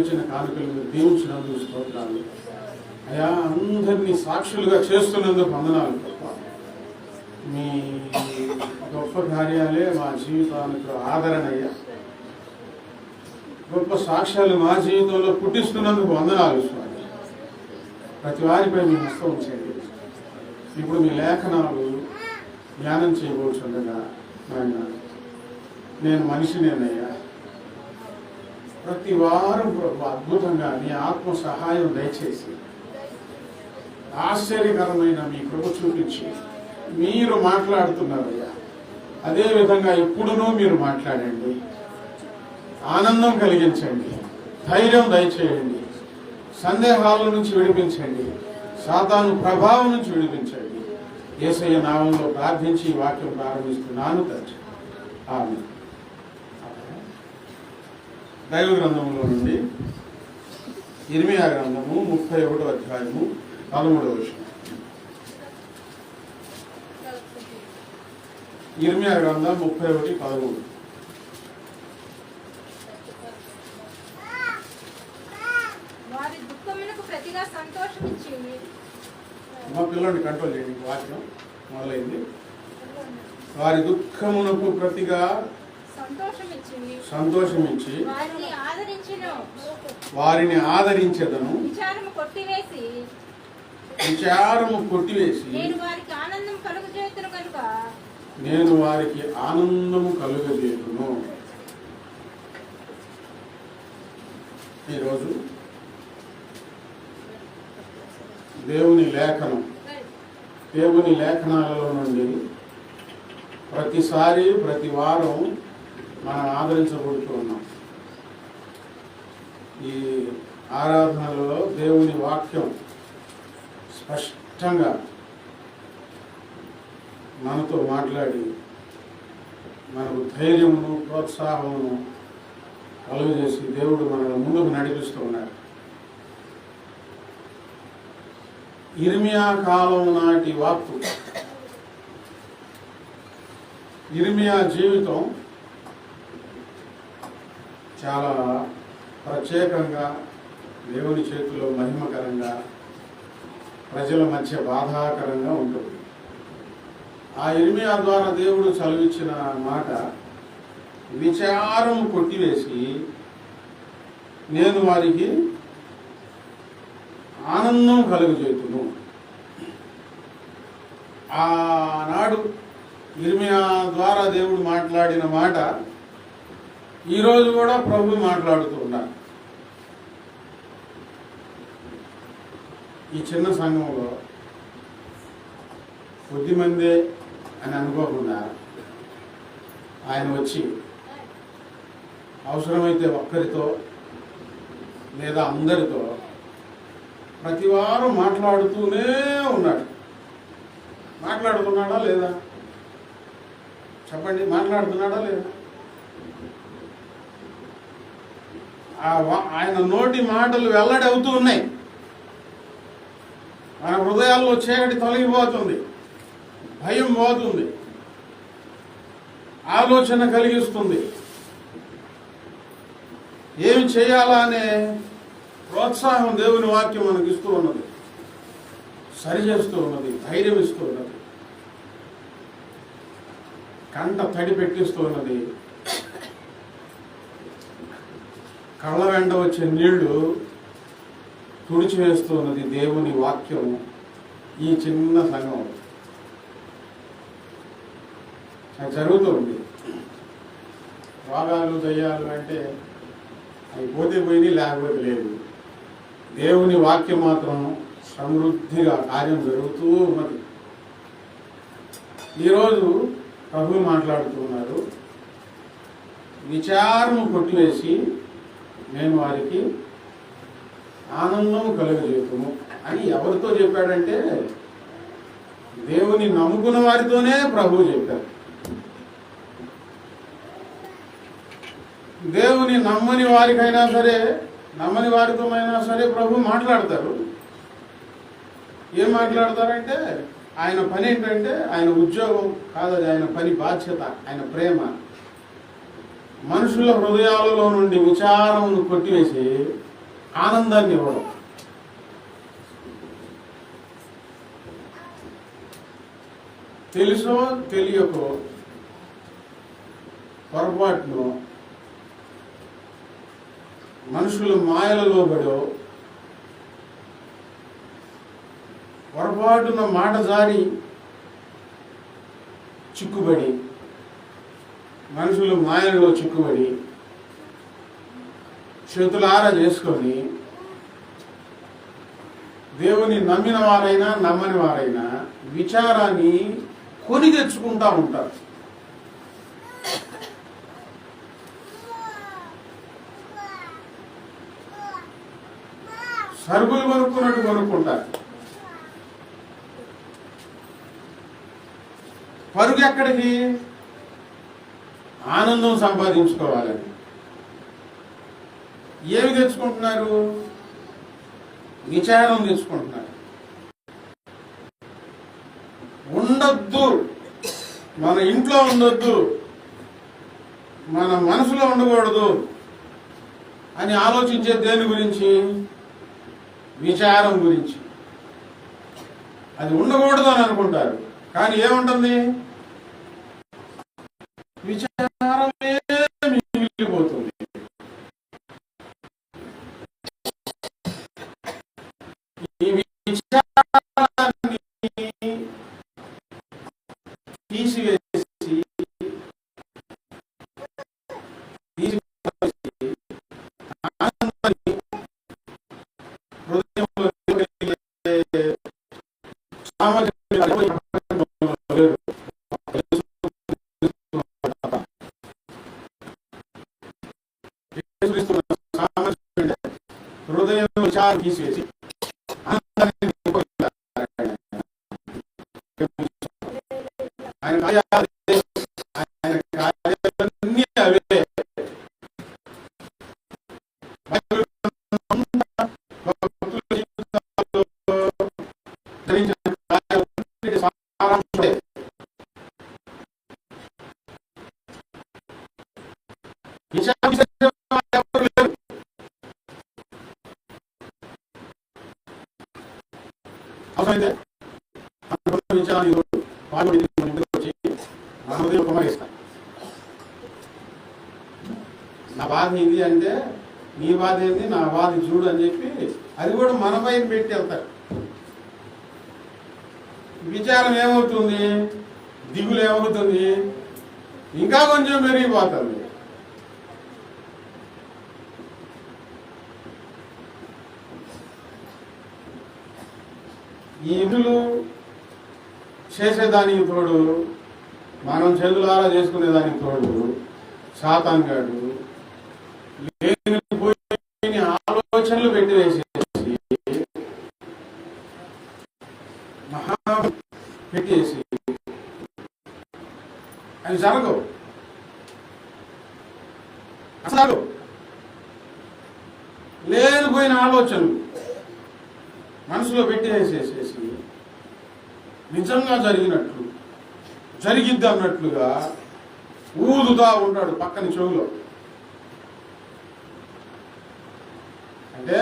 ఇచ్చిన కానుకలు దీవించినందుకు స్తోత్రాలు అయ్యా. అందరినీ సాక్షులుగా చేస్తున్నందుకు వందనాలు. మీ గొప్ప కార్యాలే మా జీవితానికి ఆదరణ అయ్యా. గొప్ప సాక్ష్యాలు మా జీవితంలో పుట్టిస్తున్నందుకు వందనాలు స్వామి. ప్రతి వారిపై మీ హస్తం ఉంచండి. ఇప్పుడు మీ లేఖనాలు ధ్యానం చేయబోతుండగా ఆయన నేను మనిషినేనయ్యా. ప్రతి వారం అద్భుతంగా నీ ఆత్మ సహాయం దయచేసి ఆశ్చర్యకరమైన మీ కృప చూపించి మీరు మాట్లాడుతున్నారయ్యా. అదేవిధంగా ఇప్పుడునూ మీరు మాట్లాడండి. ఆనందం కలిగించండి, ధైర్యం దయచేయండి, సందేహాల నుంచి విడిపించండి, సాతాను ప్రభావం నుంచి విడిపించండి. యేసయ్య నామంలో ప్రార్థించి ఈ వాక్యం ప్రారంభిస్తున్నాను తండ్రి. ఆమేన్. దైవ గ్రంథంలో నుండి ఇర్మియా గ్రంథము 31వ అధ్యాయము 13వ వచనం. ఇర్మియా గ్రంథం 31:13. మా పిల్లల్ని కంట్రోల్ చేయండి. వాక్యం మొదలైంది. వారి దుఃఖమునకు ప్రతిగా సంతోషమిచ్చి వారిని ఆదరించెదను, విచారము కొట్టివేసి నేను వారికి ఆనందము కలుగజేతును. ఈరోజు దేవుని లేఖనాలలో నుండి ప్రతిసారి ప్రతి వారం మనం ఆదరించబడుతూ ఉన్నాం. ఈ ఆరాధనలలో దేవుని వాక్యం స్పష్టంగా మనతో మాట్లాడి మనకు ధైర్యమును ప్రోత్సాహమును కలుగజేసి దేవుడు మనల్ని ముందుకు నడిపిస్తూ ఉన్నాడు. ఇర్మియా కాలం నాటి వాక్కు, ఇర్మియా జీవితం చాలా ప్రత్యేకంగా, దేవుని చేతిలో మహిమకరంగా, ప్రజల మధ్య బాధాకరంగా ఉంటుంది. ఆ ఇర్మియా ద్వారా దేవుడు చదివించిన మాట, విచారం కొట్టివేసి నేను వారికి ఆనందం కలుగజేతును. ఆనాడు ఇర్మియా ద్వారా దేవుడు మాట్లాడిన మాట ఈరోజు కూడా ప్రభు మాట్లాడుతూ ఉన్నారు. ఈ చిన్న సంఘంలో కొద్దిమందే అని అనుకోకుండా ఆయన వచ్చి అవసరమైతే ఒక్కరితో లేదా అందరితో ప్రతి వారం మాట్లాడుతూనే ఉన్నాడు. మాట్లాడుతున్నాడా లేదా చెప్పండి? మాట్లాడుతున్నాడా లేదా? ఆయన నోటి మాటలు వెల్లడి అవుతూ ఉన్నాయి. మన హృదయాల్లో చీకటి తొలగిపోతుంది, భయం పోతుంది, ఆలోచన కలిగిస్తుంది. ఏమి చేయాలా అనే ప్రోత్సాహం దేవుని వాక్యం మనకి ఇస్తూ ఉన్నది, సరిచేస్తూ ఉన్నది, ధైర్యం ఇస్తూ ఉన్నది, కంట తడి పెట్టిస్తూ ఉన్నది, కళ్ళ వెంట వచ్చే నీళ్లు తుడిచివేస్తూ ఉన్నది దేవుని వాక్యం. ఈ చిన్న సంఘం అది జరుగుతూ ఉంది. రోగాలు దయ్యాలు అంటే అవి పోతే పోయినాయి, లేకపోతే లేదు. దేవుని వాక్యం మాత్రం సమృద్ధిగా కార్యం జరుగుతూ ఉన్నది. ఈరోజు ప్రభు మాట్లాడుతూ ఉన్నారు, విచారము కొట్టివేసి నేను వారికి ఆనందం కలుగజేతును అని ఎవరితో చెప్పాడంటే దేవుని నమ్ముకున్న వారితోనే ప్రభు చెప్పారు. దేవుని నమ్మని వారికైనా సరే, నమ్మని వారితో అయినా సరే ప్రభు మాట్లాడతారు. ఏం మాట్లాడతారంటే ఆయన పని ఏంటంటే ఆయన ఉద్యోగం కాదు, అది ఆయన పని బాధ్యత, ఆయన ప్రేమ. మనుషుల హృదయాలలో నుండి విచారమును కొట్టివేసి ఆనందాన్ని ఇవ్వడం. తెలుసో తెలియకో పొరపాటును మనుషులు మాయలలో పడో పొరపాటున మాట జారి చిక్కుబడి మనుషులు మాయలలో చిక్కుబడి చేతులారా చేసుకొని దేవుని నమ్మిన వారైనా నమ్మని వారైనా విచారాన్ని కొని తెచ్చుకుంటా ఉంటారు. సరుకులు కొనుక్కున్నట్టు కొనుక్కుంటారు. పరుగు ఎక్కడికి? ఆనందం సంపాదించుకోవాలని. ఏమి తెచ్చుకుంటున్నారు? విచారం తెచ్చుకుంటున్నారు. ఉండొద్దు, మన ఇంట్లో ఉండొద్దు, మన మనసులో ఉండకూడదు అని ఆలోచించే దేని గురించి? విచారం గురించి. అది ఉండకూడదు అని అనుకుంటారు, కానీ ఏముంటుంది? విచారమే మిగిలిపోతుంది. ఈ విచారాన్ని తీసివేసి ఆనందాన్ని హృదయంలో హృదయంలో విచారం తీసివేసి ఆయన కార్యాలన్నీ అవే. అవసరమైతే నా బాధ ఏంది అంటే నీ బాధ ఏంది, నా బాధ చూడు అని చెప్పి అది కూడా మన పైన పెట్టి వెళ్తారు. విచారం ఏమవుతుంది? దిగులు ఏమవుతుంది? ఇంకా కొంచెం పెరిగిపోతుంది. ఈ ఇల్లు చేసేదానికి తోడు, మనం చేతులారా చేసుకునేదానికి తోడు సాతాను గాడు లేని ఆలోచనలు పెట్టివేసేసి మహా పెట్టేసి అవి జరగవు. అసలు లేనిపోయిన ఆలోచనలు మనసులో పెట్టేసేసేసి నిజంగా జరిగినట్లు, జరిగిద్ది అన్నట్లుగా ఊదుతా ఉంటాడు పక్కన చెవులో. అంటే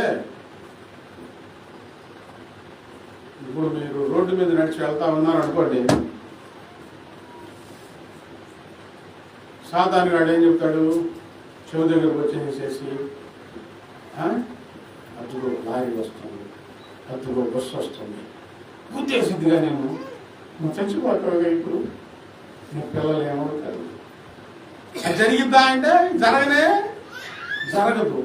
ఇప్పుడు మీరు రోడ్డు మీద నడిచి వెళ్తా ఉన్నారు అనుకోండి, సాతాను గాడు ఏం చెప్తాడు? చెవు దగ్గరకు వచ్చేసేసి అతుగో లారీ వస్తుంది, అతుగో బస్సు వస్తుంది, గుర్తేసిద్దిగా నువ్వు చచ్చిపోతావుగా, ఇప్పుడు నీ పిల్లలు ఏమవుతారు? అది జరిగిద్దా అంటే జరగదు.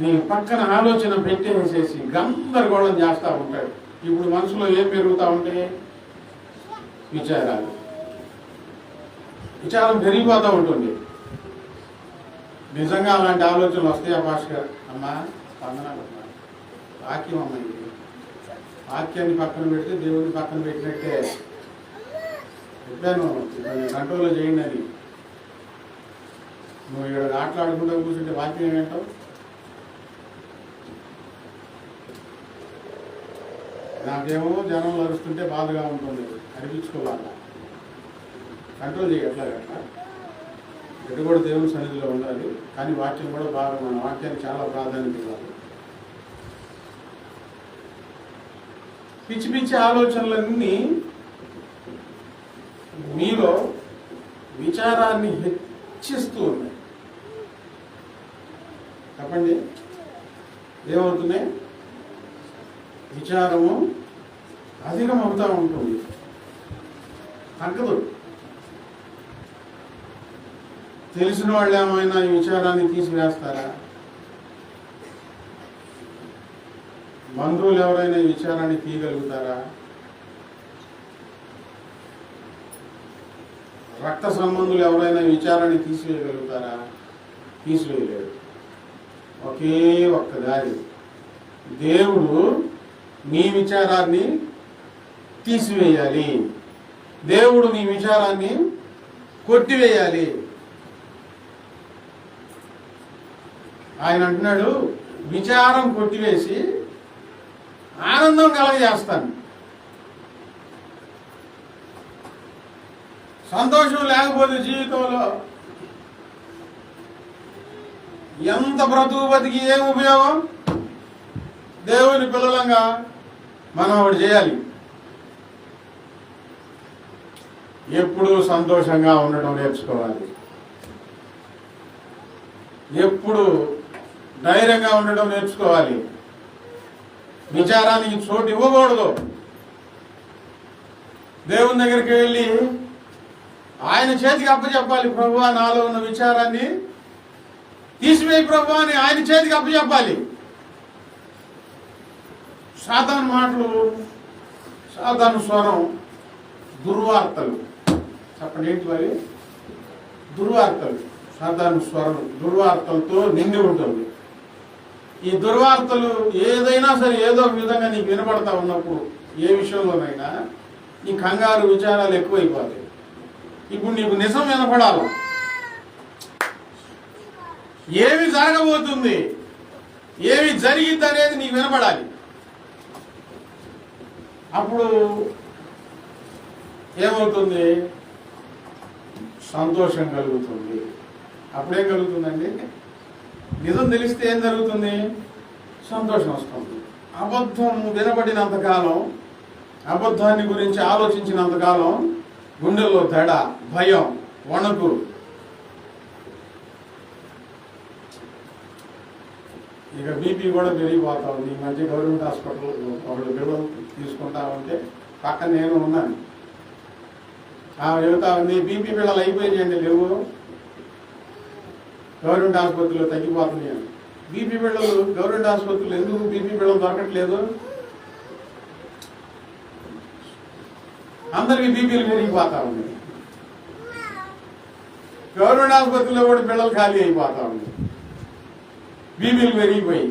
నీ పక్కన ఆలోచన పెట్టేసేసి గందరగోళం చేస్తూ ఉంటాడు. ఇప్పుడు మనసులో ఏం పెరుగుతూ ఉంటే విచారం పెరిగిపోతూ ఉంటుంది. నిజంగా అలాంటి ఆలోచనలు వస్తాయా భాస్కర్? అమ్మా వందనాలు, వాక్యం అమ్మ, ఇది వాక్యాన్ని పక్కన పెడితే దేవుడిని పక్కన పెట్టినట్టే. చెప్పాను కంట్రోల్లో చేయండి అని. నువ్వు ఇక్కడ ఆటలాడుకుంటూ కూర్చుంటే వాక్యం ఏమంటావు? నాకేమో జనం అరుస్తుంటే బాధగా ఉంటుంది, అనిపించుకోవాలా. కంట్రోల్ చేయట్లేదు అట్లా. ఎటు కూడా దేవుని సన్నిధిలో ఉండాలి, కానీ వాక్యం కూడా బాగా, మన వాక్యానికి చాలా ప్రాధాన్యత ఇవ్వాలి. పిచ్చి పిచ్చి ఆలోచనలన్నీ మీలో విచారాన్ని హెచ్చిస్తూ ఉన్నాయి. చెప్పండి, ఏమవుతున్నాయి? విచారము అధికమవుతూ ఉంటుంది, తగ్గదు. తెలిసిన వాళ్ళు ఏమైనా ఈ విచారాన్ని తీసివేస్తారా? బంధువులు ఎవరైనా ఈ విచారాన్ని తీయగలుగుతారా? రక్త సంబంధులు ఎవరైనా ఈ విచారాన్ని తీసివేయగలుగుతారా? తీసివేయలేరు. ఒకే ఒక్క దారి, దేవుడు నీ విచారాన్ని తీసివేయాలి, దేవుడు నీ విచారాన్ని కొట్టివేయాలి. ఆయన అంటున్నాడు, విచారం కొట్టివేసి ఆనందం కలగజేస్తాను. సంతోషం లేకపోతే జీవితంలో ఎంత బ్రతుకు బతికి ఏం ఉపయోగం? దేవుని పిల్లలంగా మనం ఒకటి చేయాలి, ఎప్పుడూ సంతోషంగా ఉండడం నేర్చుకోవాలి, ఎప్పుడు ధైర్యంగా ఉండడం నేర్చుకోవాలి. విచారానికి చోటు ఇవ్వకూడదు. దేవుని దగ్గరికి వెళ్ళి ఆయన చేతికి అప్పచెప్పాలి. ప్రభువా, నాలో ఉన్న విచారాన్ని తీసివేయి ప్రభువా అని ఆయన చేతికి అప్పచెప్పాలి. సాతాను మాటలు, సాతాను స్వరం, దుర్వార్తలు. చెప్పండి, ఏంటి మరి? దుర్వార్తలు. సాతాను స్వరం దుర్వార్తలతో నిండి ఉంటుంది. ఈ దుర్వార్తలు ఏదైనా సరే ఏదో ఒక విధంగా నీకు వినపడతా ఉన్నప్పుడు, ఏ విషయంలోనైనా నీ కంగారు, విచారాలు ఎక్కువైపోతాయి. ఇప్పుడు నీకు నిజం వినపడాలి, ఏమి జరగబోతుంది, ఏమి జరిగింది అనేది నీకు వినపడాలి. అప్పుడు ఏమవుతుంది? సంతోషం కలుగుతుంది. అప్పుడేం కలుగుతుందండి? నిజం తెలిస్తే ఏం జరుగుతుంది? సంతోషం వస్తుంది. అబద్ధం వినబడినంతకాలం, అబద్ధాన్ని గురించి ఆలోచించినంతకాలం గుండెల్లో దడ, భయం, వణుకు. ఇక బీపీ కూడా పెరిగిపోతా ఉంది. ఈ మధ్య గవర్నమెంట్ హాస్పిటల్ ఒకళ్ళు బిడ్డలు తీసుకుంటా ఉంటే పక్కన నేను ఉన్నాను. చెబుతా ఉంది, బీపీ బిళ్ళలు అయిపోయిందండి, లేవు, గవర్నమెంట్ ఆసుపత్రిలో తగ్గిపోతున్నాయి. బీపీ బిళ్ళలు గవర్నమెంట్ ఆసుపత్రులు ఎందుకు బీపీ బిళ్ళలు దొరకట్లేదు? అందరికి బీపీలు పెరిగిపోతా ఉంది. గవర్నమెంట్ ఆసుపత్రిలో కూడా బిళ్ళలు ఖాళీ అయిపోతా ఉంది, బీపీలు పెరిగిపోయి.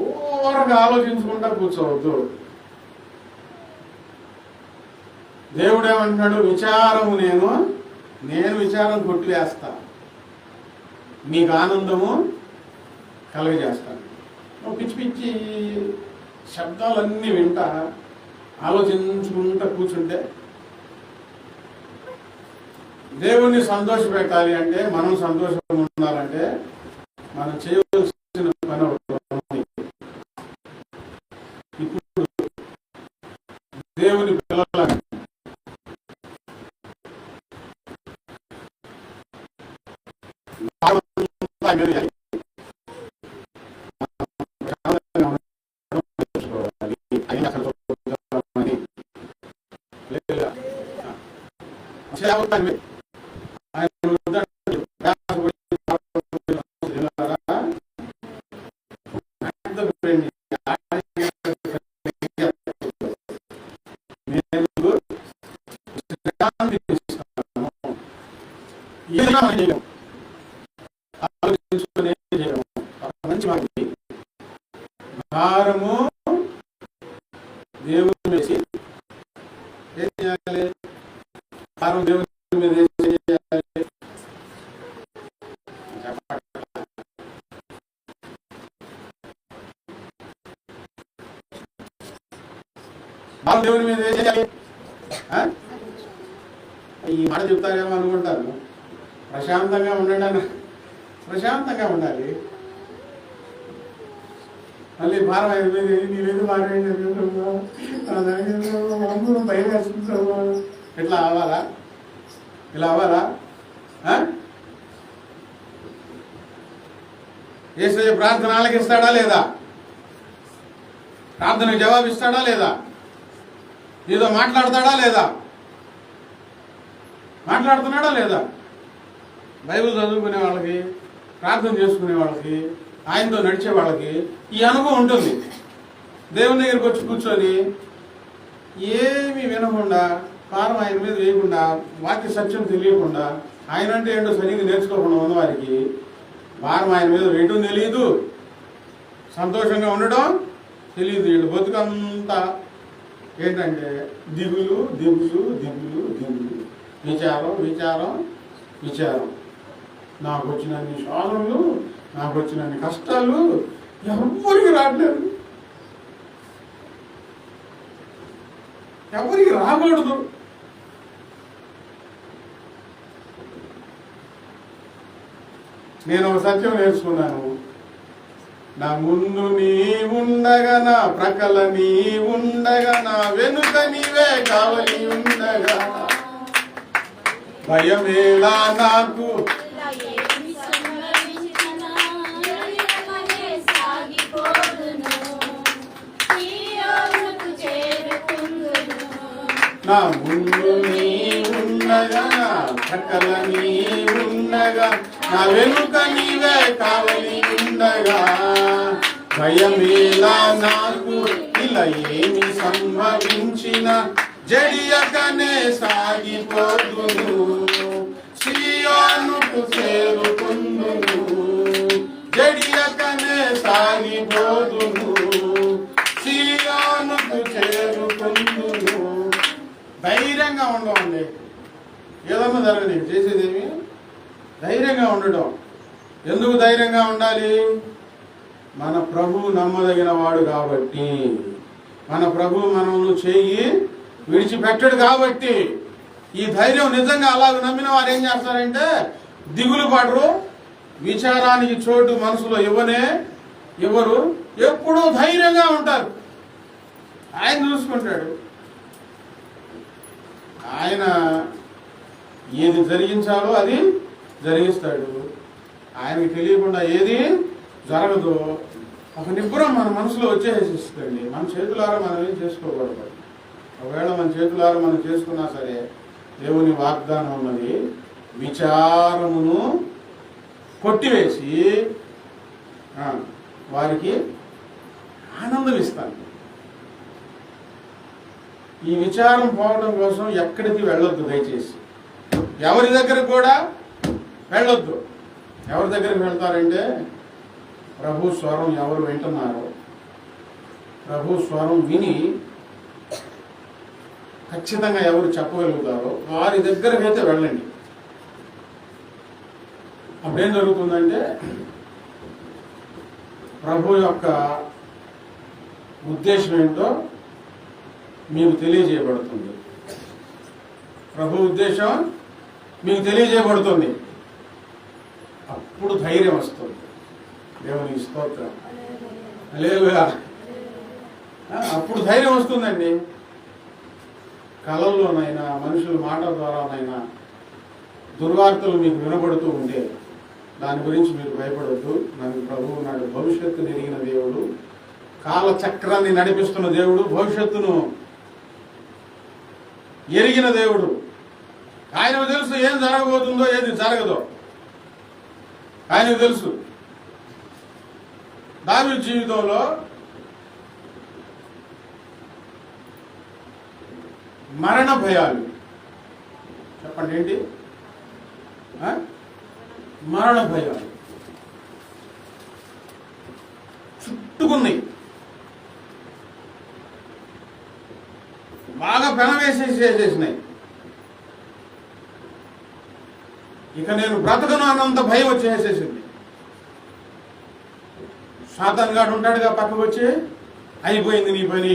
ఓరగా ఆలోచించుకుంటా కూర్చోవద్దు. దేవుడు ఏమంటున్నాడు? విచారము నేను విచారం కొట్టివేస్తా, మీకు ఆనందము కలుగజేస్తాను. పిచ్చి పిచ్చి శబ్దాలన్నీ వింటా ఆలోచించుకుంటా కూర్చుంటే, దేవుణ్ణి సంతోష పెట్టాలి అంటే, మనం సంతోషంగా ఉండాలంటే మనం చేయవలసిన పని ఒకటి. ఇప్పుడు దేవుని పిల్లల భారము దేవుని వేసి ఏం చేయాలి? భారం దేవుని మీద చేయాలి. భారం దేవుని మీద చేయాలి. ఈ మాట చెప్తారేమో అనుకుంటాను. ప్రశాంతంగా ఉండండి అన్న, ప్రశాంతంగా ఉండాలి. మళ్ళీ భారం అయిపోయింది, నీవేది భారం భయం వేసుకుంటావా, ఇట్లా అవ్వాలా, ఇలా అవ్వాలా? యేసయ్య ప్రార్థన ఆలకిస్తాడా లేదా? ప్రార్థనకు జవాబిస్తాడా లేదా? ఏదో మాట్లాడతాడా లేదా? మాట్లాడుతున్నాడా లేదా? బైబిల్ చదువుకునే వాళ్ళకి, ప్రార్థన చేసుకునే వాళ్ళకి, ఆయనతో నడిచే వాళ్ళకి ఈ అనుభవం ఉంటుంది. దేవుని దగ్గరికి వచ్చి కూర్చొని ఏమీ వినకుండా, కారం ఆయన మీద వేయకుండా, వాక్య సత్యం తెలియకుండా, ఆయన అంటే ఏంటో సరిగ్గా నేర్చుకోకుండా ఉన్న వారికి భారం ఆయన మీద వేయడం తెలియదు, సంతోషంగా ఉండడం తెలియదు. వీళ్ళు బతుకంతా ఏంటంటే దిగులు దిగులు దిగులు దిగులు, విచారం విచారం విచారం. నాకు వచ్చినన్ని శోధనలు, నాకు వచ్చినన్ని కష్టాలు ఎవరికి రావట్లేదు, ఎవరికి రాకూడదు. నేను ఒక సత్యం నేర్చుకున్నాను. నా ముందు నీ ఉండగా, నా ప్రక్కల నీ ఉండగా, నా వెనుక నీవే కావలి ఉండగా, భయమేలా నాకు, నా ముందు నీ ఉండగా, నా ప్రక్కల నీ ఉండగా, నా వెనుక నీవే కావలి ఉండగా, భయమేలా నాకు, ఇలా ఏమి సంభవించిన జడియకనే సాగిపోదును, సియోనుకు చేరుకుందును, జడియకనే సాగిపోదును, సియోనుకు చేరుకుందును. ధైర్యంగా ఉండవండి. ఏదన్నా జరగదు, చేసేదేమి ధైర్యంగా ఉండటం. ఎందుకు ధైర్యంగా ఉండాలి? మన ప్రభువు నమ్మదగిన వాడు కాబట్టి, మన ప్రభువు మనల్ని చేయి విడిచిపెట్టడు కాబట్టి ఈ ధైర్యం. నిజంగా అలాగ నమ్మిన వారు ఏం చేస్తారంటే దిగులు పడరు, విచారానికి చోటు మనసులో ఎవరు ఎప్పుడూ ధైర్యంగా ఉంటారు. ఆయన చూసుకుంటాడు. ఆయన ఏది జరిగించాలో అది జరిగిస్తాడు. ఆయనకి తెలియకుండా ఏది జరగదు. ఒక నిబ్బరం మన మనసులో వచ్చేసిస్తుంది. మన చేతులారా మనం ఏం చేసుకోకూడదు. ఒకవేళ మన చేతులారా మనం చేసుకున్నా సరే, దేవుని వాగ్దానం ఉన్నది, విచారమును కొట్టివేసి వారికి ఆనందం ఇస్తాను. ఈ విచారం పోవడం కోసం ఎక్కడికి వెళ్ళొద్దు. దయచేసి ఎవరి దగ్గరకు కూడా వెళ్ళొద్దు. ఎవరి దగ్గరికి వెళ్తారంటే ప్రభు స్వరం ఎవరు వింటున్నారో, ప్రభు స్వరం విని ఖచ్చితంగా ఎవరు చెప్పగలుగుతారో వారి దగ్గరకు అయితే వెళ్ళండి. అప్పుడేం జరుగుతుందంటే ప్రభు యొక్క ఉద్దేశం ఏంటో మీకు తెలియజేయబడుతుంది. ప్రభు ఉద్దేశం మీకు తెలియజేయబడుతుంది. అప్పుడు ధైర్యం వస్తుంది. దేవునికి స్తోత్రం. హల్లెలూయా. అప్పుడు ధైర్యం వస్తుందండి. కళల్లోనైనా మనుషుల మాట ద్వారానైనా దుర్వార్తలు మీకు వినబడుతూ ఉంటే దాని గురించి మీరు భయపడవద్దు. నాకు ప్రభువు నాడు భవిష్యత్తును ఎరిగిన దేవుడు, కాలచక్రాన్ని నడిపిస్తున్న దేవుడు, భవిష్యత్తును ఎరిగిన దేవుడు. ఆయనకు తెలుసు ఏం జరగబోతుందో ఏది జరగదో. ఆయనకు తెలుసు. దావీదు జీవితంలో మరణ భయాలు, చెప్పండి ఏంటి? మరణ భయాలు చుట్టుకున్నాయి. బాగా పెనవేసేసినాయి. ఇక నేను బ్రతకను అన్నంత భయం వచ్చేసేసింది. సాతాన్ గాడు ఉంటాడుగా పక్కకు వచ్చి, అయిపోయింది నీ పని,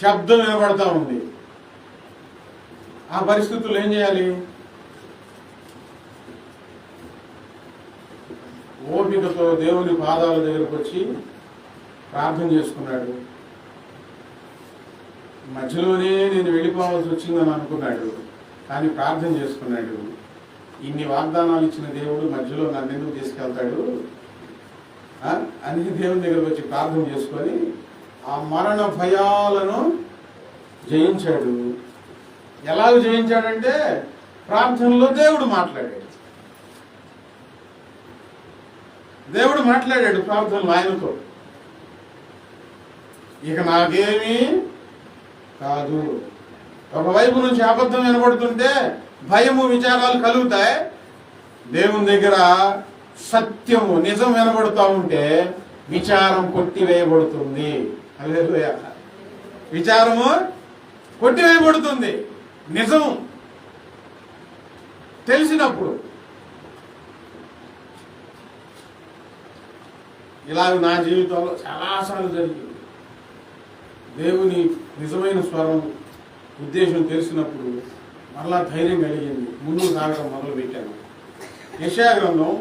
శబ్దం వినబడతా ఉంది. ఆ పరిస్థితుల్లో ఏం చేయాలి? ఓపికతో దేవుని పాదాల దగ్గరకు వచ్చి ప్రార్థన చేసుకున్నాడు. మధ్యలోనే నేను వెళ్ళిపోవాల్సి వచ్చిందని అనుకున్నాడు, కానీ ప్రార్థన చేసుకున్నాడు. ఇన్ని వాగ్దానాలు ఇచ్చిన దేవుడు మధ్యలో నన్ను ఎందుకు తీసుకెళ్తాడు అని దేవుని దగ్గరకు వచ్చి ప్రార్థన చేసుకొని ఆ మరణ భయాలను జయించాడు. ఎలాగ జయించాడంటే ప్రార్థనలో దేవుడు మాట్లాడాడు ప్రార్థనలో ఆయనతో. ఇక నాకేమీ కాదు. ఒకవైపు నుంచి అబద్ధం వినబడుతుంటే భయము విచారాలు కలుగుతాయి. దేవుని దగ్గర సత్యము నిజం వినబడుతూ ఉంటే విచారం కొట్టివేయబడుతుంది. హల్లెలూయా. విచారము కొట్టివేయబడుతుంది నిజం తెలిసినప్పుడు. ఇలాగ నా జీవితంలో చాలాసార్లు జరిగింది. దేవుని నిజమైన స్వరం ఉద్దేశం తెలిసినప్పుడు మరలా ధైర్యం కలిగింది, ముందుకు సాగడం మొదలు పెట్టాను. యెషయా గ్రంథం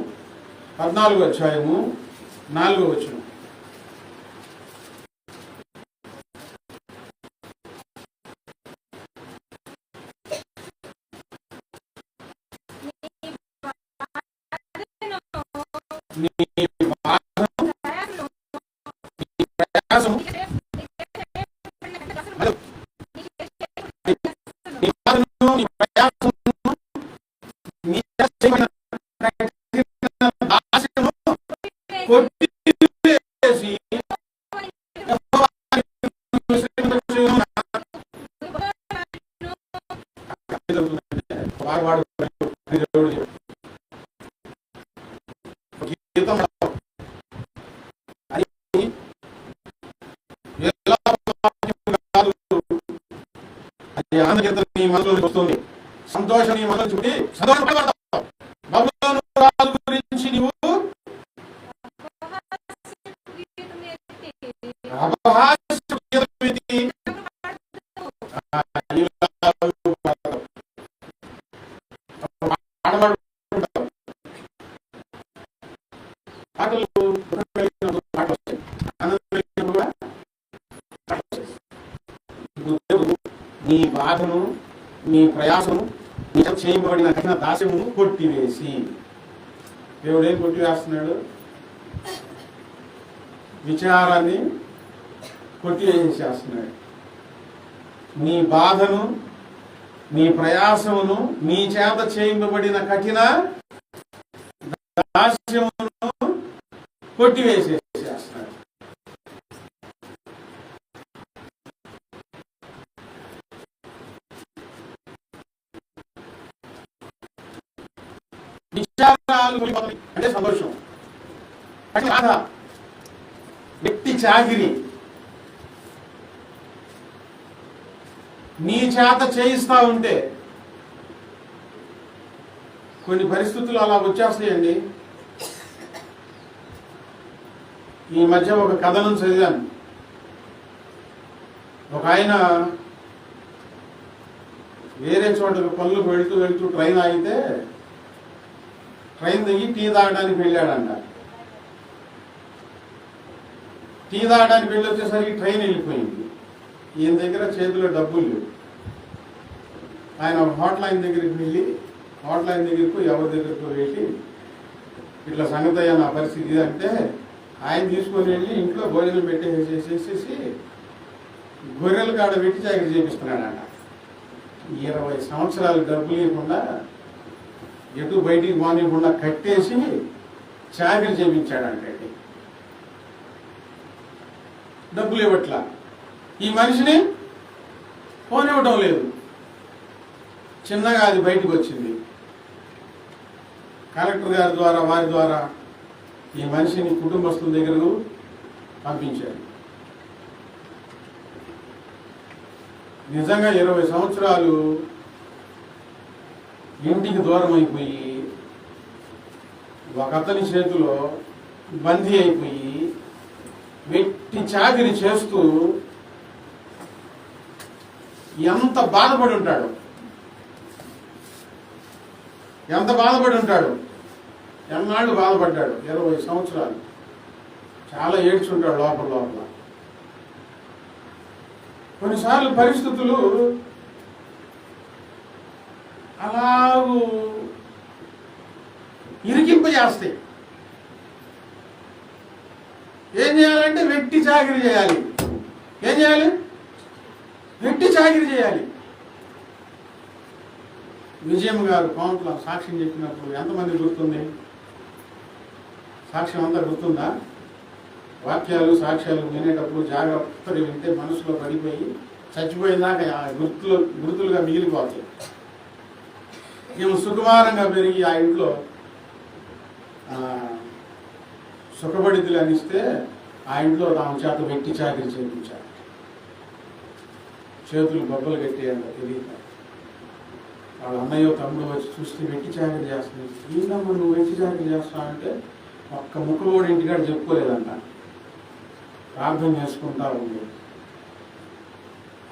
14వ అధ్యాయము 4వ వచనం. నీ మనసులో వస్తుంది, సంతోషం నీ మనసు చూడి సంతోషపడతావు. బబులోను రాజు గురించి నీవు నీ బాధను, నీ ప్రయాసము, నీ చేయబడిన కఠిన దాస్యమును కొట్టివేసి. దేవుడు ఏం కొట్టివేస్తున్నాడు? విచారాన్ని కొట్టివేసేస్తున్నాడు. నీ బాధను, నీ ప్రయాసమును, నీ చేత చేయబడిన కఠిన దాస్యమును కొట్టివేసేస్తున్నాడు. అంటే సంతోషం, బాధ, వ్యక్తి చాకిరి, నీ చేత చేయిస్తా ఉంటే కొన్ని పరిస్థితులు అలా వచ్చేస్తాయండి. ఈ మధ్య ఒక కథనం చదివాను. ఒక ఆయన వేరే చోటకు పనులకు వెళ్తూ ట్రైన్ ఆగితే ట్రైన్ దిగి టీ తాగడానికి వెళ్ళాడంట. టీ తాగడానికి వెళ్ళి వచ్చేసరికి ట్రైన్ వెళ్ళిపోయింది. ఈయన దగ్గర చేతిలో డబ్బులు లేవు. ఆయన హోటల్ ఆయన దగ్గరికి వెళ్ళి హోటల్ ఆయన దగ్గరకు ఎవరి దగ్గరకు వెళ్ళి ఇట్లా సంగతి అయ్యా నా పరిస్థితి అంటే ఆయన తీసుకొని వెళ్ళి ఇంట్లో భోజనం పెట్టేసేసేసి గొర్రెల కాడ పెట్టి చాకరీ చేపిస్తున్నాడంట. 20 సంవత్సరాలు డబ్బులు ఇవ్వకుండా, ఎటు బయటికి పోనీయకుండా కట్టేసి చాకరీ చేయించాడంటే డబ్బులు ఇవ్వట్లా. ఈ మనిషిని పోనివ్వటం లేదు. చిన్నగా అది బయటకు వచ్చింది. కలెక్టర్ గారి ద్వారా, వారి ద్వారా ఈ మనిషిని కుటుంబస్తుల దగ్గరకు పంపించారు. నిజంగా 20 సంవత్సరాలు ఇంటికి దూరం అయిపోయి, ఒక అతని చేతిలో బందీ అయిపోయి, వెట్టి చాకిరి చేస్తూ ఎంత బాధపడి ఉంటాడు. ఎంత బాధపడి ఉంటాడు, ఎన్నాళ్ళు బాధపడ్డాడు, 20 సంవత్సరాలు చాలా ఏడ్చుంటాడు లోపల లోపల. కొన్నిసార్లు పరిస్థితులు అలాగూ ఇరికింపజేస్తాయి. ఏం చేయాలంటే వెట్టి చాకిరి చేయాలి. ఏం చేయాలి? వెట్టి చాకిరి చేయాలి. విజయం గారు కోంట్లో సాక్ష్యం చెప్పినప్పుడు ఎంతమంది గుర్తుంది? సాక్ష్యం అంతా గుర్తుందా? వాక్యాలు సాక్ష్యాలు వినేటప్పుడు జాగ్రత్తగా వింటే మనసులో పడిపోయి చచ్చిపోయేదాకా గుర్తులుగా మిగిలిపోతాయి. మేము సుకుమారంగా పెరిగి ఆ ఇంట్లో సుఖపడితులు అనిస్తే ఆ ఇంట్లో తాము చేత వెట్టి చాకిరి చేయించారు. చేతులు బొబ్బలు కట్టేయంత తెలియక వాళ్ళ అన్నయ్య తమ్ముడు వచ్చి చూస్తే వెట్టి చాకిరి చేస్తుంది. ఏందమ్మా నువ్వు వెట్టి చాకిరి చేస్తున్నావు అంటే ఒక్క ముక్క కూడా ఇంటికాడ చెప్పుకోలేదంట. ప్రార్థన చేసుకుంటా ఉంది.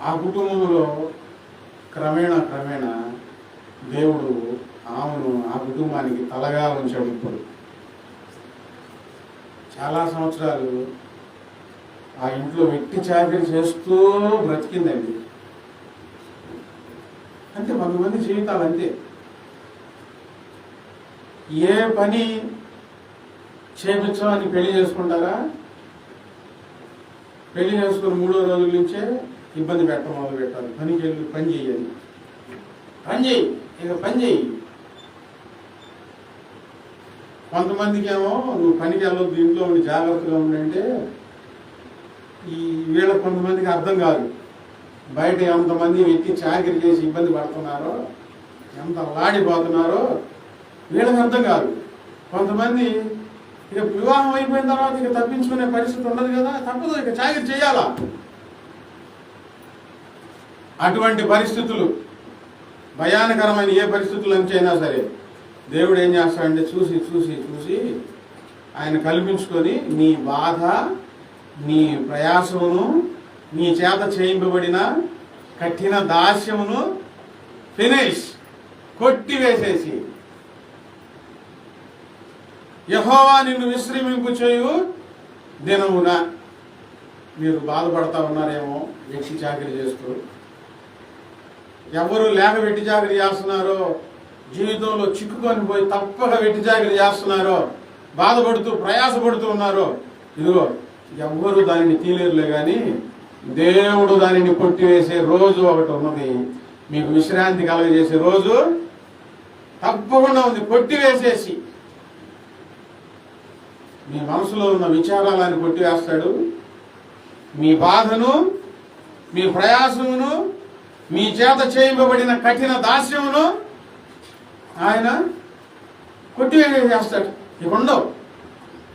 ఆ కుటుంబంలో క్రమేణా దేవుడు ఆమెను ఆ కుటుంబానికి తలగా ఉంచాడు. ఇప్పుడు చాలా సంవత్సరాలు ఆ ఇంట్లో వెట్టి చాకరీ చేస్తూ బ్రతికిందండి. అంటే 100 మంది జీవితాలు అంతే. ఏ పని చేపించమని పెళ్లి చేసుకుంటారా? పెళ్లి చేసుకుని 3వ రోజుల నుంచే ఇబ్బంది పెట్టడం మొదలు పెట్టాలి. పనికి వెళ్ళి పని చేయాలి, పని చేయి, ఇక పని చేయి. కొంతమందికి ఏమో నువ్వు పనికి వెళ్ళొద్దు, ఇంట్లో ఉండి జాగ్రత్తగా ఉండంటే వీళ్ళ కొంతమందికి అర్థం కాదు. బయట ఎంతమంది వెక్కి చాకరీ చేసి ఇబ్బంది పడుతున్నారో, ఎంత లాడిపోతున్నారో వీళ్ళకి అర్థం కాదు. కొంతమంది ఇక వివాహం అయిపోయిన తర్వాత ఇక తప్పించుకునే పరిస్థితి ఉండదు కదా, తప్పదు, ఇక చాకరీ చేయాలా. అటువంటి పరిస్థితులు, భయానకరమైన ఏ పరిస్థితుల నుంచి అయినా సరే దేవుడు ఏం చేస్తాడంటే చూసి చూసి చూసి ఆయన కల్పించుకొని నీ బాధ, నీ ప్రయాసమును, నీ చేత చేయింపబడిన కఠిన దాస్యమును ఫినిష్ కొట్టివేసేసి యెహోవా నిన్ను విశ్రమింపు చేయు దినమున. మీరు బాధపడతా ఉన్నారేమో వెట్టి చాకరీ చేస్తూ. ఎవరు లేక వెట్టి చాకరీ చేస్తున్నారో, జీవితంలో చిక్కుకొని పోయి తప్పక వెట్టి చాకరీ చేస్తున్నారో, బాధపడుతూ ప్రయాసపడుతూ ఉన్నారో, ఇదిగో ఎవ్వరూ దానిని తీలేరులే కానీ దేవుడు దానిని కొట్టివేసే రోజు ఒకటి ఉన్నది. మీకు విశ్రాంతి కలగజేసే రోజు తప్పకుండా ఉంది. కొట్టివేసేసి మీ మనసులో ఉన్న విచారాలను కొట్టివేస్తాడు. మీ బాధను, మీ ప్రయాసమును, మీ చేత చేయింపబడిన కఠిన దాస్యమును ఆయన కొట్టివేసేస్తాడు. ఇక ఉండవు,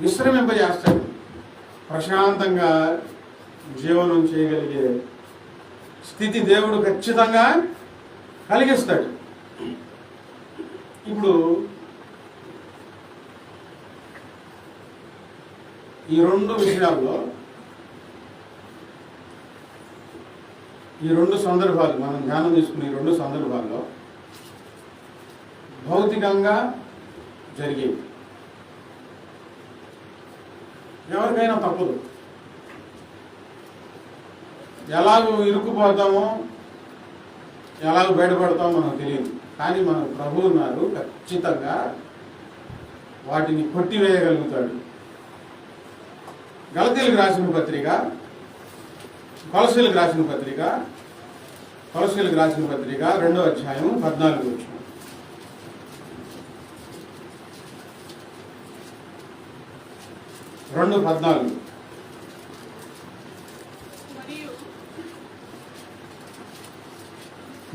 విశ్రమింపజేస్తాడు. ప్రశాంతంగా జీవనం చేయగలిగే స్థితి దేవుడు ఖచ్చితంగా కలిగిస్తాడు. ఇప్పుడు ఈ 2 విషయాల్లో, ఈ 2 సందర్భాలు మనం ధ్యానం తీసుకునే 2 సందర్భాల్లో భౌతికంగా జరిగేవి. ఎవరికైనా తప్పదు. ఎలాగో ఇరుక్కుపోతామో, ఎలాగో బయటపడతామో మనకు తెలియదు. కానీ మన ప్రభువు ఉన్నారు, ఖచ్చితంగా వాటిని కొట్టివేయగలుగుతాడు. గలతీయులకు రాసిన పత్రిక, కొలస్సీలకు రాసిన పత్రిక, 2వ అధ్యాయం 14 వచనం.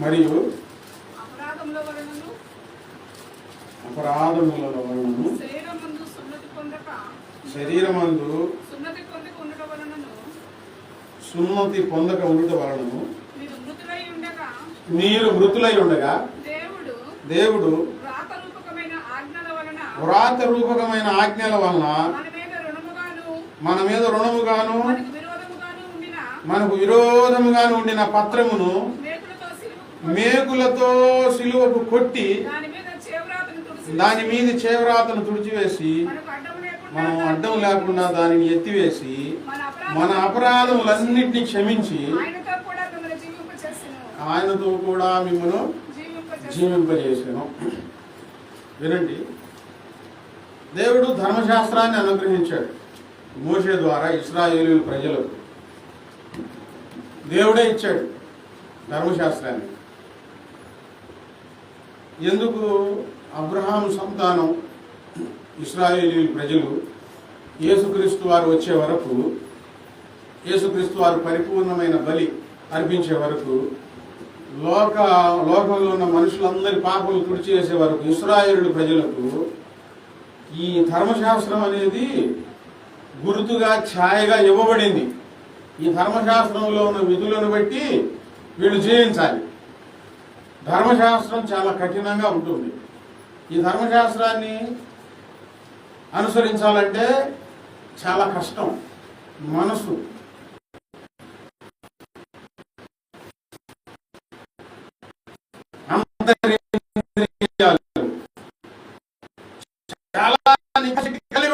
మరియు అపరాధముల వలనను శరీరమందు సున్నతి పొందక ఉండుట వలనను మీరు మృతులై ఉండగా దేవుడు వ్రాత రూపకమైన ఆజ్ఞల వలన మన మీద రుణముగాను మనకు విరోధముగాను ఉండిన పత్రమును మేకులతో సిలువకు కొట్టి దాని మీద చేవ్రాతను తుడిచివేసి మనం అడ్డం లేకుండా దానిని ఎత్తివేసి మన అపరాధములన్నింటినీ క్షమించి ఆయనతో కూడా మిమ్మల్ని జీవింపజేసాను. వినండి, దేవుడు ధర్మశాస్త్రాన్ని అనుగ్రహించాడు మోషే ద్వారా ఇశ్రాయేలు ప్రజలకు. దేవుడే ఇచ్చాడు ధర్మశాస్త్రాన్ని. ఎందుకు? అబ్రహాం సంతానం ఇశ్రాయేలు ప్రజలు యేసుక్రీస్తు వారు వచ్చే వరకు, యేసుక్రీస్తు వారు పరిపూర్ణమైన బలి అర్పించే వరకు, లోకంలో ఉన్న మనుషులందరి పాపలు తుడిచేసే వరకు ఇశ్రాయేలు ప్రజలకు ఈ ధర్మశాస్త్రం అనేది గుర్తుగా, ఛాయగా ఇవ్వబడింది. ఈ ధర్మశాస్త్రంలో ఉన్న విధులను బట్టి వీళ్ళు జీవించాలి. ధర్మశాస్త్రం చాలా కఠినంగా ఉంటుంది. ఈ ధర్మశాస్త్రాన్ని అనుసరించాలంటే చాలా కష్టం. మనసు చాలా కలిగి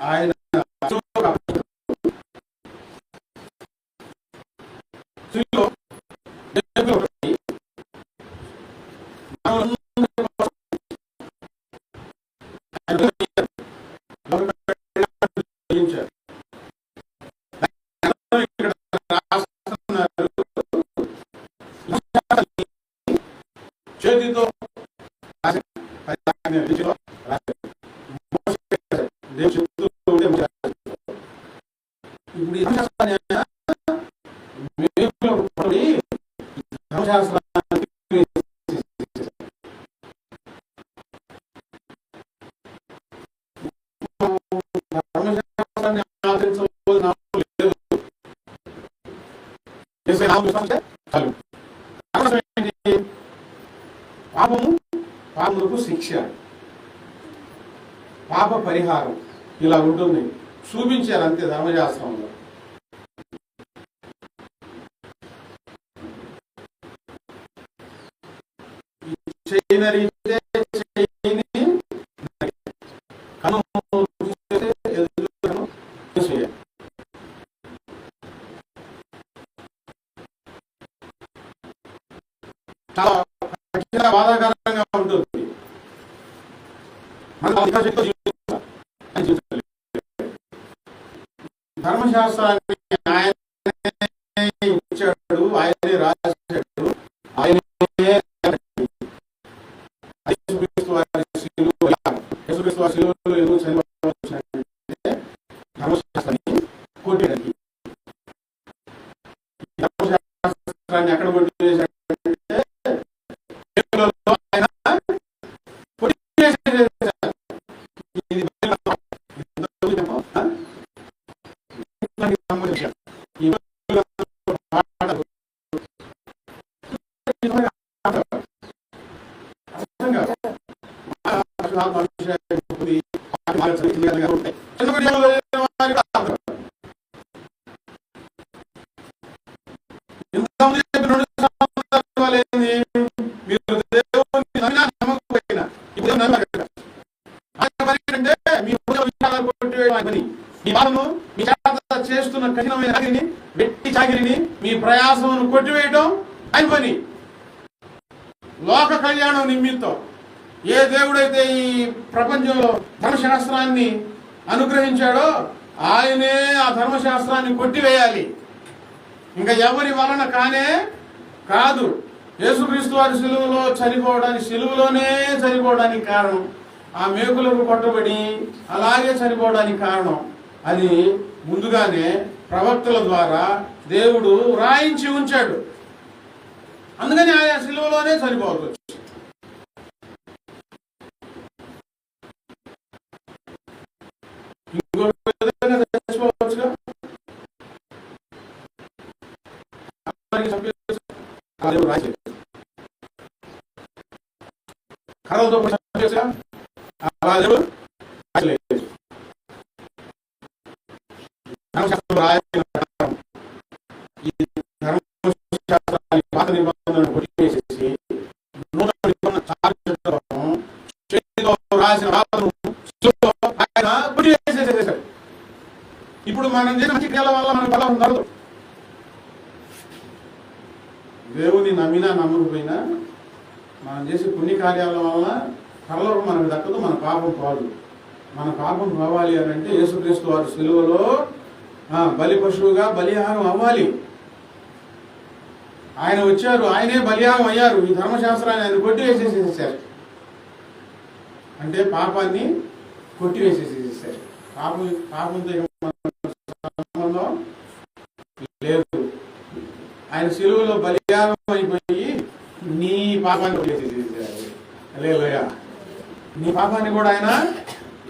ఆయన చేతితో పాపము, పాపములకు శిక్ష, పాప పరిహారం ఇలా ఉంటుంది. చూపించారు అంతే ధర్మశాస్త్రంలో. చాలా బాధాకరంగా ఉంటుంది. ధర్మశాస్త్రాన్ని ఆయనే ఇచ్చాడు, ఆయనే రాశాడు, ఆయనే ధర్మశాస్త్రాన్ని కొట్టేయడానికి. ధర్మశాస్త్రాన్ని ఎక్కడ కొట్టేసాడంటే చేస్తున్న కఠినమైన వెట్టి చాకిరిని, మీ ప్రయాసమును కొట్టివేయడం ఆయన పని. లోక కళ్యాణం నిమిత్తం ఏ దేవుడైతే ఈ ప్రపంచంలో ధర్మశాస్త్రాన్ని అనుగ్రహించాడో ఆయనే ఆ ధర్మశాస్త్రాన్ని కొట్టివేయాలి. ఇంకా ఎవరి వలన కానే కాదు. యేసుక్రీస్తు వారి సిలువలోనే చనిపోవడానికి కారణం, ఆ మేకులకు కొట్టబడి అలాగే చనిపోవడానికి కారణం, అది ముందుగానే ప్రవక్తల ద్వారా దేవుడు రాయించి ఉంచాడు. అందుకని ఆయన సిలువలోనే చనిపోవచ్చు. ఇంకో విధంగా చచ్చిపోవచ్చుగా. కర్రలతో పాత నిబంధనను కొట్టివేసేసి నూతన నిబంధన రాసిన ఆయన కొట్టివేసేసేసాడు. ఇప్పుడు మనం చేసిన మంచి క్రియల వల్ల మనకు బలం ఉండదు. దేవుని నమ్మినా నమ్మకపోయినా మనం చేసే పుణ్య కార్యాల వల్ల పరలోకం మనకు దక్కదు, మన పాపం పోదు. మన పాపం పోవాలి అని అంటే యేసుక్రీస్తు వారి సిలువలో బలి పశువుగా బలియాగం అవ్వాలి. ఆయన వచ్చారు, ఆయనే బలియాగం అయ్యారు. ఈ ధర్మశాస్త్రాన్ని ఆయన కొట్టివేసేసేసారు. అంటే పాపాన్ని కొట్టివేసేసేసారు. పాపంతో సంబంధం లేదు. ఆయన సిలువలో బలియాగం అయిపోయి నీ పాపాన్ని కొట్టివేసేసేసారు. హల్లెలూయా. నీ పాపాన్ని కూడా ఆయన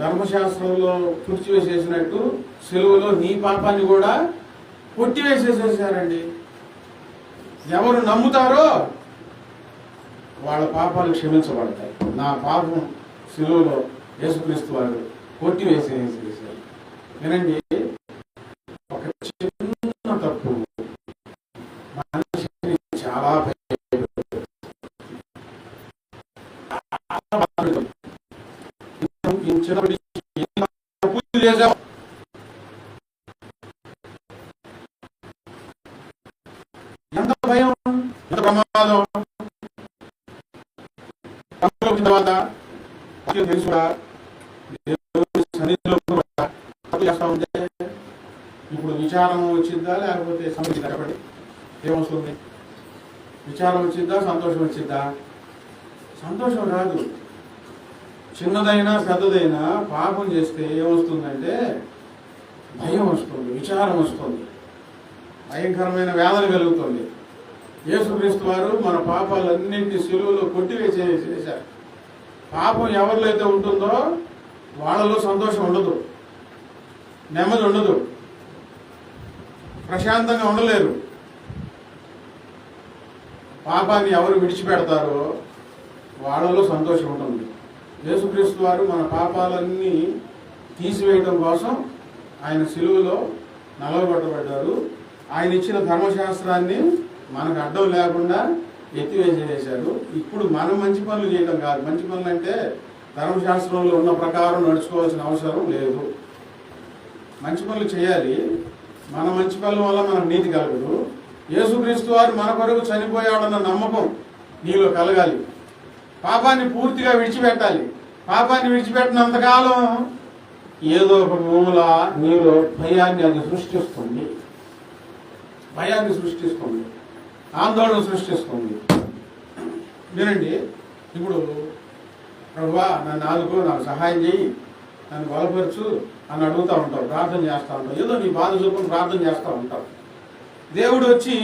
ధర్మశాస్త్రంలో తుడిచివేసేసినట్టు సిలువలో నీ పాపాన్ని కూడా కొట్టివేసేసేసారండి. ఎవరు నమ్ముతారో వాళ్ళ పాపాలు క్షమించబడతాయి. నా పాపం సిలువలో యేసుక్రీస్తు వారు కొట్టివేసేసారు. వినండి, ఒక చిన్న తప్పు మనిషిని చాలా చేసాం. ఎంత భయం, ఎంత ప్రమాదం. తర్వాత తెలుసుగా చేస్తా ఉంటే ఇప్పుడు విచారం వచ్చిద్దా లేకపోతే సమస్య కనపడి ఏమొస్తుంది? విచారం వచ్చిద్దా, సంతోషం వచ్చిద్దా? సంతోషం రాదు. చిన్నదైనా పెద్దదైనా పాపం చేస్తే ఏమొస్తుందంటే భయం వస్తుంది, విచారం వస్తుంది, భయంకరమైన వేదన కలుగుతుంది. యేసుక్రీస్తు వారు మన పాపాలన్నింటినీ సిలువలో కొట్టివేసేసారు. పాపం ఎవరిలో అయితే ఉంటుందో వాళ్ళలో సంతోషం ఉండదు, నెమ్మది ఉండదు, ప్రశాంతంగా ఉండలేరు. పాపాన్ని ఎవరు విడిచిపెడతారో వాళ్ళలో సంతోషం ఉంటుంది. యేసుక్రీస్తు వారు మన పాపాలన్నీ తీసివేయడం కోసం ఆయన సిలువలో నలగొట్టబడ్డారు. ఆయన ఇచ్చిన ధర్మశాస్త్రాన్ని మనకు అడ్డం లేకుండా ఎత్తివేసేసారు. ఇప్పుడు మనం మంచి పనులు చేయడం కాదు. మంచి పనులు అంటే ధర్మశాస్త్రంలో ఉన్న ప్రకారం నడుచుకోవాల్సిన అవసరం లేదు. మంచి పనులు చేయాలి. మన మంచి పనుల వల్ల మనకు నీతి కలగదు. యేసుక్రీస్తు వారు మన కొరకు చనిపోయాడన్న నమ్మకం నీలో కలగాలి. పాపాన్ని పూర్తిగా విడిచిపెట్టాలి. పాపాన్ని విడిచిపెట్టినంతకాలం ఏదో ఒక మూల నీలో భయాన్ని అది సృష్టిస్తుంది, భయాన్ని సృష్టిస్తుంది, ఆందోళన సృష్టిస్తుంది. వినండి, ఇప్పుడు ప్రభువా నన్ను ఆదుకో, నాకు సహాయం చేయి, నన్ను బలపరచు అని అడుగుతూ ఉంటావు, ప్రార్థన చేస్తూ ఉంటావు, ఏదో నీ బాధ చొప్పున ప్రార్థన చేస్తూ ఉంటావు. దేవుడు వచ్చి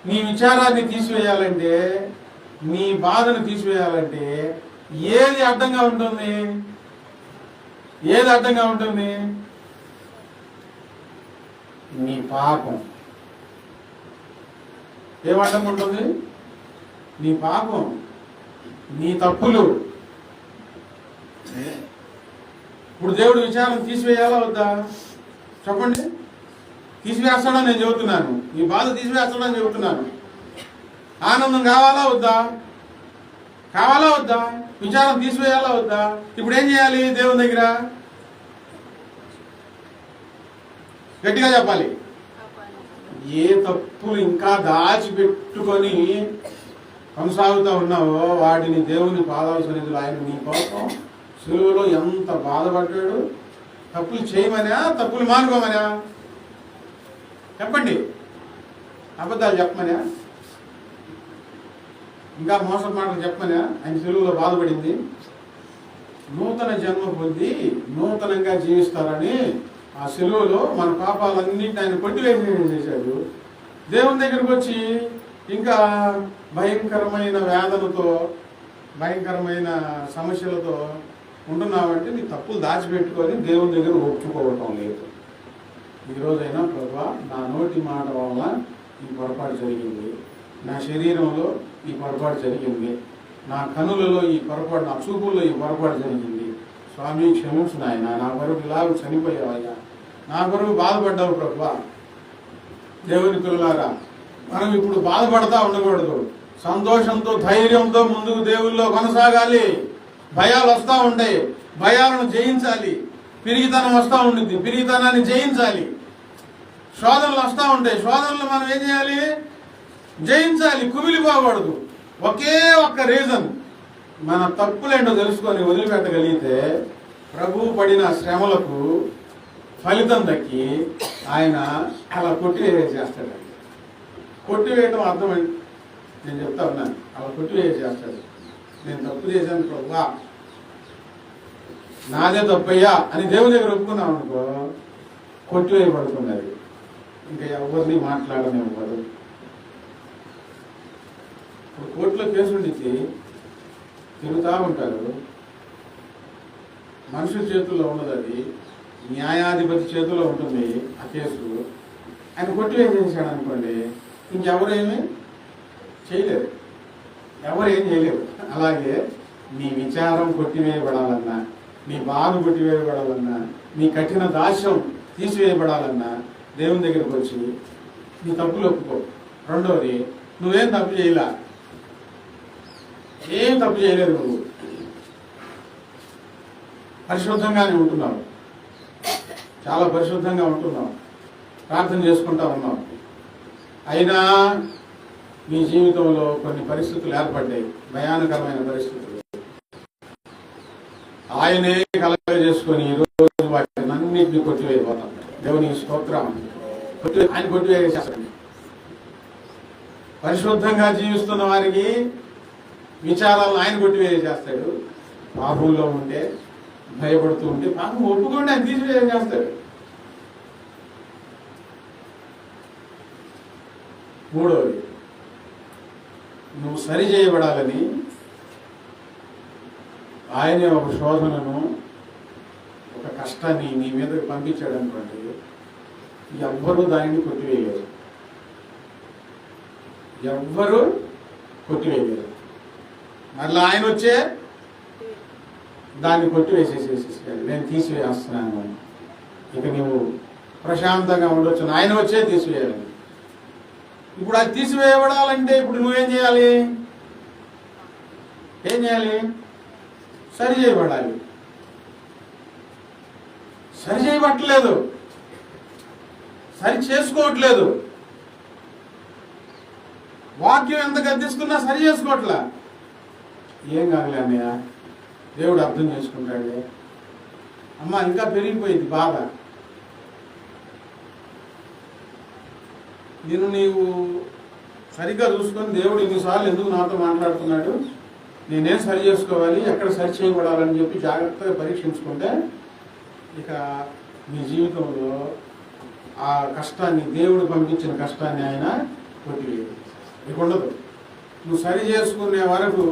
నీ విచారాన్ని తీసివేయాలంటే, నీ బాధను తీసివేయాలంటే ఏది అడ్డంగా ఉంటుంది? ఏది అడ్డంగా ఉంటుంది? నీ పాపం. ఏం అడ్డంగా ఉంటుంది? నీ పాపం, నీ తప్పులు. ఇప్పుడు దేవుడు విచారం తీసివేయాలా వద్దా? చెప్పండి. తీసివేస్తాడని నేను చెబుతున్నాను, నీ బాధ తీసివేస్తాడని చెబుతున్నాను. ఆనందం కావాలా వద్దా? కావాలా వద్దా? విచారం తీసివేయాలా వద్దా? ఇప్పుడు ఏం చేయాలి? దేవుని దగ్గర గట్టిగా చెప్పాలి. ఏ తప్పులు ఇంకా దాచిపెట్టుకొని కొనసాగుతూ ఉన్నావో వాటిని దేవుని పాదాల సన్నిధిలో ఆయన నీ కోసం సిలువలో ఎంత బాధపడ్డాడు. తప్పులు చేయమనా, తప్పులు మానుకోమనా? చెప్పండి. అబద్ధాలు చెప్పమనా, ఇంకా మోసం మాటలు చెప్పమనా? ఆయన సిలువలో బాధపడింది. నూతన జన్మ పొంది నూతనంగా జీవిస్తారని ఆ సిలువలో మన పాపాలన్నింటినీ ఆయన కొట్టివేసేసాడు. దేవుని దగ్గరకు వచ్చి ఇంకా భయంకరమైన వేదనతో, భయంకరమైన సమస్యలతో ఉంటున్నావంటే నీ తప్పులు దాచిపెట్టుకొని దేవుని దగ్గర ఒప్పుకోవటం లేదు. ఈరోజైనా ప్రభువా, నా నోటి మాట వల్ల ఈ పొరపాటు జరిగింది, నా శరీరంలో ఈ పొరపాటు జరిగింది, నా కనులలో ఈ పొరపాటు, నా చూపుల్లో ఈ పొరపాటు జరిగింది, స్వామి క్షమించు నాయన, నా కొరకు ఇలాగ చనిపోయావయ్యా, నా కొరకు బాధపడ్డావు ప్రభువా. దేవుని పిల్లలారా, మనం ఇప్పుడు బాధపడతా ఉండకూడదు. సంతోషంతో, ధైర్యంతో ముందుకు దేవుల్లో కొనసాగాలి. భయాలు వస్తూ ఉంటాయి, భయాలను జయించాలి. పిరిగితనం వస్తూ ఉంటుంది, పిరిగితనాన్ని జయించాలి. శోధనలు వస్తూ ఉంటాయి, శోధనలు మనం ఏం చేయాలి? జయించాలి, కుమిలిపోకూడదు. ఒకే ఒక్క రీజన్, మన తప్పులేంటో తెలుసుకొని వదిలిపెట్టగలిగితే ప్రభువు పడిన శ్రమలకు ఫలితం దక్కి ఆయన అలా కొట్టివేసేస్తాడు. కొట్టివేయడం అర్థమైంది, నేను చెప్తా ఉన్నాను. అలా కొట్టివేసేస్తాడు. నేను తప్పు చేశాను ప్రభువా, నాదే తప్పయ్యా అని దేవుని దగ్గర ఒప్పుకున్నాం అనుకో, కొట్టివేయబడుతున్నది. ఇంకా ఎవరిని మాట్లాడనివ్వదు. ఇప్పుడు కోర్టులో కేసులు నుంచి తిరుగుతూ ఉంటారు. మనుషుల చేతుల్లో ఉండదు, అది న్యాయాధిపతి చేతుల్లో ఉంటుంది ఆ కేసు. ఆయన కొట్టివేసేసాడు అనుకోండి, ఇంకెవరేమీ చేయలేరు, ఎవరు ఏం చేయలేరు. అలాగే నీ విచారం కొట్టివేయబడాలన్నా, నీ బాధ కొట్టివేయబడాలన్నా, నీ కఠిన దాస్యం తీసివేయబడాలన్నా దేవుని దగ్గరకు వచ్చి నీ తప్పులు ఒప్పుకో. రెండవది, నువ్వేం తప్పు చేయలా, ఏం తప్పు చేయలేదు, నువ్వు పరిశుద్ధంగానే ఉంటున్నావు, చాలా పరిశుద్ధంగా ఉంటున్నావు, ప్రార్థన చేసుకుంటా ఉన్నావు. అయినా నీ జీవితంలో కొన్ని పరిస్థితులు ఏర్పడ్డాయి, భయానకరమైన పరిస్థితులు. ఆయనే కలగజేసుకొని ఈరోజు వాటిని అన్నింటినీ కొట్టివేయబోతాం. దేవుని స్తోత్రం. ఆయన కొట్టివేసేస్తాడు. పరిశుద్ధంగా జీవిస్తున్న వారికి విచారాలను ఆయన కొట్టివేసేస్తాడు. పాపంలో ఉంటే, భయపడుతూ ఉంటే పాపం ఒప్పుకోండి, ఆయన తీసివేసేస్తాడు. మూడవది, నువ్వు సరి చేయబడాలని ఆయనే ఒక శోధనను, ఒక కష్టాన్ని నీ మీదకి పంపించాడు అనుకోండి, ఎవ్వరూ దానిని కొట్టివేయలేరు, ఎవ్వరూ కొట్టివేయలేరు. మళ్ళీ ఆయన వచ్చే దాన్ని కొట్టివేసేసేసేసాడు. నేను తీసివేస్తున్నాను, ఇక నువ్వు ప్రశాంతంగా ఉండొచ్చు, ఆయన వచ్చే తీసివేయాలి. ఇప్పుడు అది తీసివేయబడాలంటే ఇప్పుడు నువ్వేం చేయాలి? ఏం చేయాలి? సరి చేయబడాలి. సరి చేయబట్టలేదు, సరి చేసుకోవట్లేదు. వాక్యం ఎంత గద్దిస్తున్నా సరి చేసుకోవట్లా. ఏం కాదులే అన్నయ్య, దేవుడు అర్థం చేసుకుంటాడు. అమ్మ ఇంకా పెరిగిపోయింది బాధ, నేను నీవు సరిగ్గా చూసుకొని దేవుడు ఇన్నిసార్లు ఎందుకు నాతో మాట్లాడుతున్నాడు, నేనేం సరి చేసుకోవాలి, ఎక్కడ సరి చేయబడాలని చెప్పి జాగ్రత్తగా పరీక్షించుకుంటే ఇక నీ జీవితంలో ఆ కష్టాన్ని, దేవుడు పంపించిన కష్టాన్ని ఆయన కొట్టివేయడు, ఇక ఉండదు. నువ్వు సరి చేసుకునే వరకు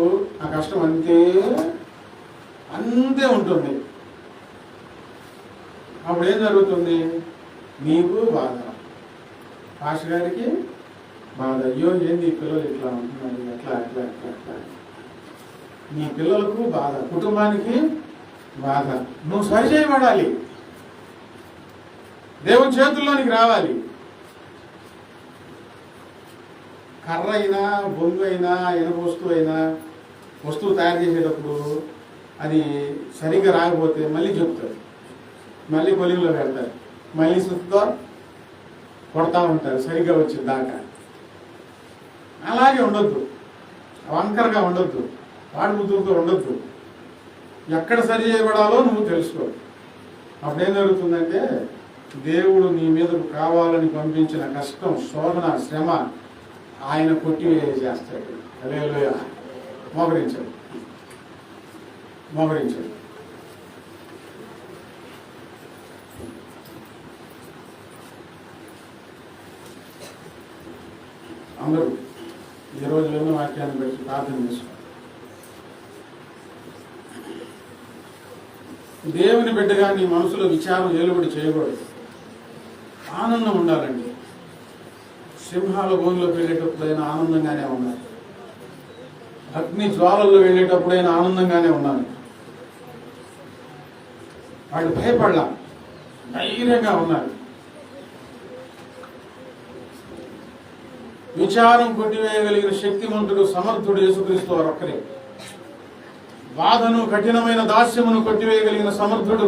ఆ కష్టం అంతే ఉంటుంది. అప్పుడు ఏం జరుగుతుంది? నీకు బాధ, పాస్టర్ గారికి బాధ, అయ్యో ఏంది ఈ పిల్లలు ఇట్లా ఉంటున్నారు, ఎట్లా ఎట్లా ఎట్లా ఎట్లా. నీ పిల్లలకు బాధ, కుటుంబానికి బాధ. నువ్వు సరి చేయబడాలి, దేవుని చేతుల్లోనికి రావాలి. కర్ర అయినా, బొంగు అయినా, ఇనుప వస్తువు అయినా, వస్తువు తయారు చేసేటప్పుడు అది సరిగ్గా రాకపోతే మళ్ళీ చెప్తారు, మళ్ళీ కొలింలో పెడతారు, మళ్ళీ సుత్తో కొడతా ఉంటారు సరిగ్గా వచ్చిన దాకా. అలాగే ఉండొద్దు, వంకరగా ఉండొద్దు, వాడుబుద్ధులతో ఉండొద్దు. ఎక్కడ సరి చేయబడాలో నువ్వు తెలుసుకో. అప్పుడేం జరుగుతుందంటే దేవుడు నీ మీదకు కావాలని పంపించిన కష్టం, శోధన, శ్రమ ఆయన కొట్టివేసేస్తాడు. హల్లెలూయా. మోకరించాడు. అందరూ ఈరోజు విన్న వాక్యాన్ని బట్టి ప్రార్థన చేసుకోండి. దేవుని బిడ్డగా నీ మనసులో విచారం ఏలుబడి చేయకూడదు. ఆనందం ఉండాలండి. సింహాల భూమిలోకి వెళ్ళేటప్పుడైనా ఆనందంగానే ఉండాలి. అగ్ని జ్వాలల్లో వెళ్ళేటప్పుడైనా ఆనందంగానే ఉండాలి. వాళ్ళు భయపడలా, ధైర్యంగా ఉన్నారు. విచారం కొట్టివేయగలిగిన శక్తిమంతుడు సమర్థుడు యేసుక్రీస్తు వారు ఒక్కరే. బాధను కఠినమైన దాస్యమును కొట్టివేయగలిగిన సమర్థుడు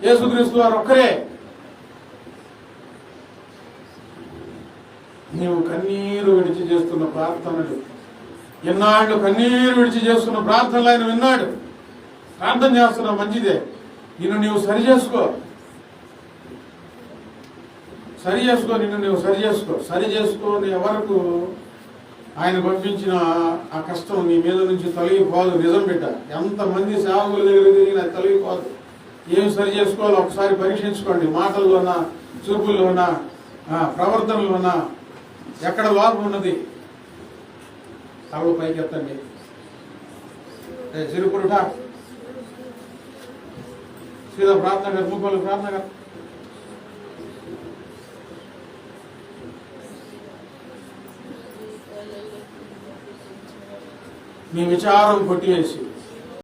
యేసుక్రీస్తు వారు ఒక్కరే. నీవు కన్నీరు విడిచి చేస్తున్న ప్రార్థనలు, ఎన్నాళ్ళు కన్నీరు విడిచి చేస్తున్న ప్రార్థనలు ఆయన విన్నాడు. ప్రార్థన చేస్తున్నా మంచిదే. నిన్ను నీవు సరి చేసుకో, నిన్ను నీవు సరి చేసుకొని వరకు ఆయన పంపించిన ఆ కష్టం నీ మీద నుంచి తొలగిపోదు. నిజం బిడ్డ, ఎంతమంది సేవకుల దగ్గర తిరిగినా తొలగిపోదు. ఏం సరి చేసుకోవాలో ఒకసారి పరీక్షించుకోండి. మాటల్లోనా, చూపుల్లోనా, ప్రవర్తనలోనా ఎక్కడ లోపం ఉన్నది. తలలు పైకెత్తండి. సిరుపురుట సీదా ప్రార్థన గారు, ముగ్గురు ప్రార్థన గారు. మీ విచారం కొట్టివేసి